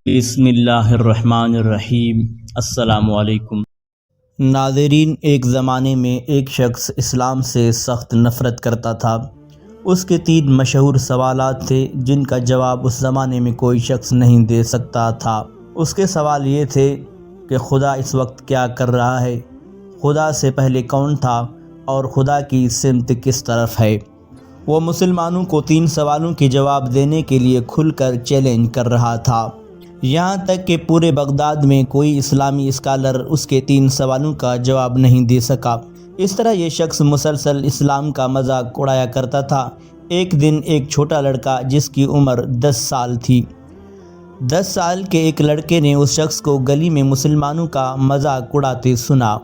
بسم اللہ الرحمن الرحیم۔ السلام علیکم ناظرین، ایک زمانے میں ایک شخص اسلام سے سخت نفرت کرتا تھا۔ اس کے 3 مشہور سوالات تھے جن کا جواب اس زمانے میں کوئی شخص نہیں دے سکتا تھا۔ اس کے سوال یہ تھے کہ خدا اس وقت کیا کر رہا ہے، خدا سے پہلے کون تھا اور خدا کی سمت کس طرف ہے۔ وہ مسلمانوں کو 3 سوالوں کے جواب دینے کے لیے کھل کر چیلنج کر رہا تھا، یہاں تک کہ پورے بغداد میں کوئی اسلامی اسکالر اس کے 3 سوالوں کا جواب نہیں دے سکا۔ اس طرح یہ شخص مسلسل اسلام کا مذاق اڑایا کرتا تھا۔ ایک دن ایک چھوٹا لڑکا جس کی عمر 10 سال تھی، 10 سال کے ایک لڑکے نے اس شخص کو گلی میں مسلمانوں کا مذاق اڑاتے سنا۔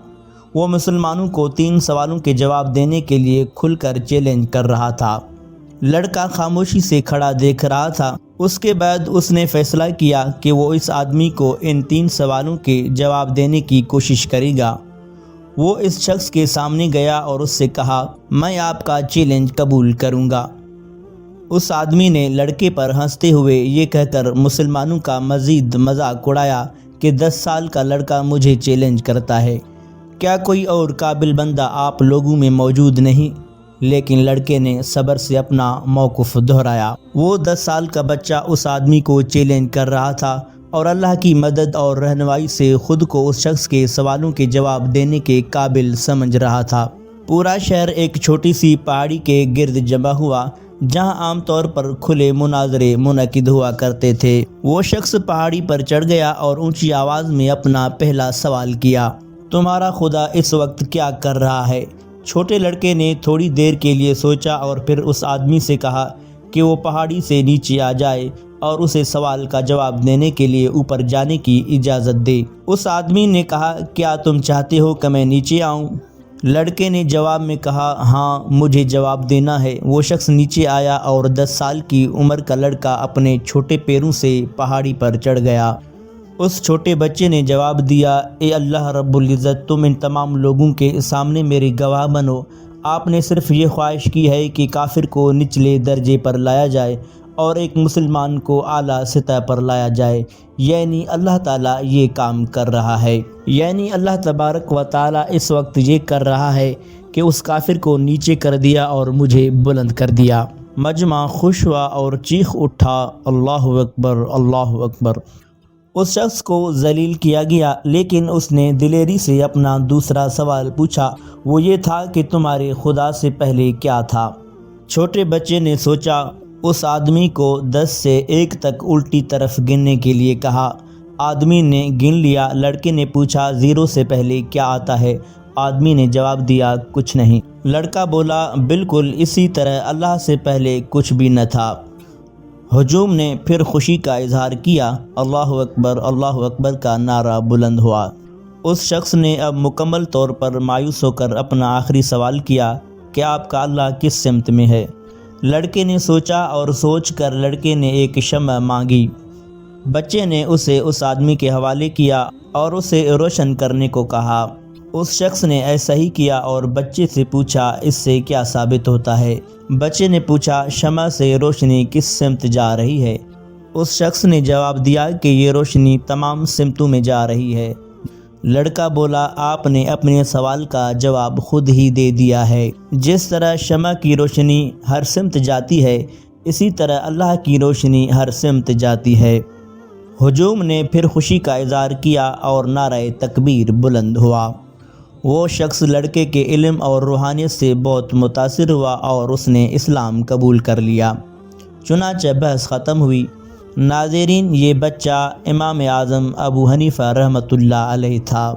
وہ مسلمانوں کو 3 سوالوں کے جواب دینے کے لیے کھل کر چیلنج کر رہا تھا۔ لڑکا خاموشی سے کھڑا دیکھ رہا تھا۔ اس کے بعد اس نے فیصلہ کیا کہ وہ اس آدمی کو ان 3 سوالوں کے جواب دینے کی کوشش کرے گا۔ وہ اس شخص کے سامنے گیا اور اس سے کہا، میں آپ کا چیلنج قبول کروں گا۔ اس آدمی نے لڑکے پر ہنستے ہوئے یہ کہہ کر مسلمانوں کا مزید مذاق اڑایا کہ 10 سال کا لڑکا مجھے چیلنج کرتا ہے، کیا کوئی اور قابل بندہ آپ لوگوں میں موجود نہیں؟ لیکن لڑکے نے صبر سے اپنا موقف دہرایا۔ وہ 10 سال کا بچہ اس آدمی کو چیلنج کر رہا تھا اور اللہ کی مدد اور رہنمائی سے خود کو اس شخص کے سوالوں کے جواب دینے کے قابل سمجھ رہا تھا۔ پورا شہر ایک چھوٹی سی پہاڑی کے گرد جمع ہوا جہاں عام طور پر کھلے مناظرے منعقد ہوا کرتے تھے۔ وہ شخص پہاڑی پر چڑھ گیا اور اونچی آواز میں اپنا پہلا سوال کیا، تمہارا خدا اس وقت کیا کر رہا ہے؟ چھوٹے لڑکے نے تھوڑی دیر کے لیے سوچا اور پھر اس آدمی سے کہا کہ وہ پہاڑی سے نیچے آ جائے اور اسے سوال کا جواب دینے کے لیے اوپر جانے کی اجازت دے۔ اس آدمی نے کہا، کیا تم چاہتے ہو کہ میں نیچے آؤں؟ لڑکے نے جواب میں کہا، ہاں مجھے جواب دینا ہے۔ وہ شخص نیچے آیا اور 10 سال کی عمر کا لڑکا اپنے چھوٹے پیروں سے پہاڑی پر چڑھ گیا۔ اس چھوٹے بچے نے جواب دیا، اے اللہ رب العزت، تم ان تمام لوگوں کے سامنے میرے گواہ بنو، آپ نے صرف یہ خواہش کی ہے کہ کافر کو نچلے درجے پر لایا جائے اور ایک مسلمان کو اعلیٰ سطح پر لایا جائے، یعنی اللہ تعالیٰ یہ کام کر رہا ہے، یعنی اللہ تبارک و تعالیٰ اس وقت یہ کر رہا ہے کہ اس کافر کو نیچے کر دیا اور مجھے بلند کر دیا۔ مجمع خوش ہوا اور چیخ اٹھا، اللہ اکبر، اللہ اکبر۔ اس شخص کو ذلیل کیا گیا، لیکن اس نے دلیری سے اپنا دوسرا سوال پوچھا۔ وہ یہ تھا کہ تمہارے خدا سے پہلے کیا تھا؟ چھوٹے بچے نے سوچا۔ اس آدمی کو 10 سے 1 تک الٹی طرف گننے کے لیے کہا۔ آدمی نے گن لیا۔ لڑکے نے پوچھا، 0 سے پہلے کیا آتا ہے؟ آدمی نے جواب دیا، کچھ نہیں۔ لڑکا بولا، بالکل اسی طرح اللہ سے پہلے کچھ بھی نہ تھا۔ ہجوم نے پھر خوشی کا اظہار کیا۔ اللہ اکبر کا نعرہ بلند ہوا۔ اس شخص نے اب مکمل طور پر مایوس ہو کر اپنا آخری سوال کیا کہ آپ کا اللہ کس سمت میں ہے؟ لڑکے نے سوچا اور سوچ کر لڑکے نے ایک شمع مانگی۔ بچے نے اسے اس آدمی کے حوالے کیا اور اسے روشن کرنے کو کہا۔ اس شخص نے ایسا ہی کیا اور بچے سے پوچھا، اس سے کیا ثابت ہوتا ہے؟ بچے نے پوچھا، شمع سے روشنی کس سمت جا رہی ہے؟ اس شخص نے جواب دیا کہ یہ روشنی تمام سمتوں میں جا رہی ہے۔ لڑکا بولا، آپ نے اپنے سوال کا جواب خود ہی دے دیا ہے۔ جس طرح شمع کی روشنی ہر سمت جاتی ہے، اسی طرح اللہ کی روشنی ہر سمت جاتی ہے۔ ہجوم نے پھر خوشی کا اظہار کیا اور نعرہ تکبیر بلند ہوا۔ وہ شخص لڑکے کے علم اور روحانیت سے بہت متاثر ہوا اور اس نے اسلام قبول کر لیا۔ چنانچہ بحث ختم ہوئی۔ ناظرین، یہ بچہ امام اعظم ابو حنیفہ رحمۃ اللہ علیہ تھا۔